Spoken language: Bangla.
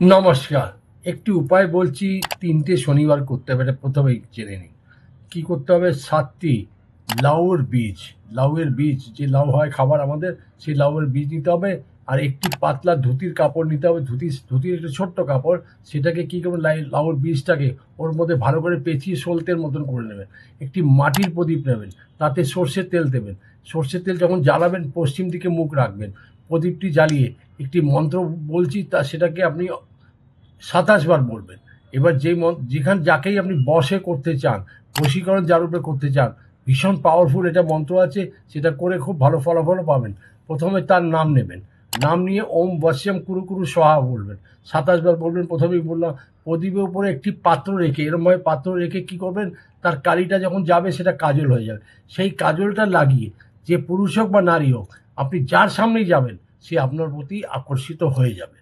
নমস্কার। একটি উপায় বলছি, ৩টে শনিবার করতে হবে। এটা প্রথমেই জেনে নিন। কি করতে হবে? ৭টি লাউয়ের বীজ, লাউয়ের বীজ যে লাউ হয় খাবার আমাদের, সেই লাউয়ের বীজ নিতে হবে। আর একটি পাতলা ধুতির কাপড় নিতে হবে। ধুতির একটা ছোট্ট কাপড়, সেটাকে কি করবেন, লাউয়ের বীজটাকে ওর মধ্যে ভালো করে পেঁচিয়ে সলতের মতন করে নেবেন। একটি মাটির প্রদীপ নেবেন, তাতে সর্ষের তেল দেবেন। সর্ষের তেল যখন জ্বালাবেন পশ্চিম দিকে মুখ রাখবেন। প্রদীপটি জ্বালিয়ে একটি মন্ত্র বলছি, সেটাকে আপনি ২৭ বার বলবেন। এবার যাকেই আপনি বশে করতে চান, বশীকরণ যার উপরে করতে চান, ভীষণ পাওয়ারফুল এটা মন্ত্র আছে, সেটা করে খুব ভালো ফলাফলও পাবেন। প্রথমে তার নাম নেবেন, নাম নিয়ে ওম বশ্যম কুরু কুরু স্বাহা বলবেন। ২৭ বার বলবেন। প্রথমেই বললাম, প্রদীপের উপরে একটি পাত্র রেখে, এরমভাবে পাত্র রেখে কি করবেন, তার কালিটা যখন যাবে সেটা কাজল হয়ে যাবে। সেই কাজলটা লাগিয়ে যে পুরুষ হোক বা নারী হোক, আপনি যার সামনেই যাবেন সে আপনার প্রতি আকর্ষিত হয়ে যাবে।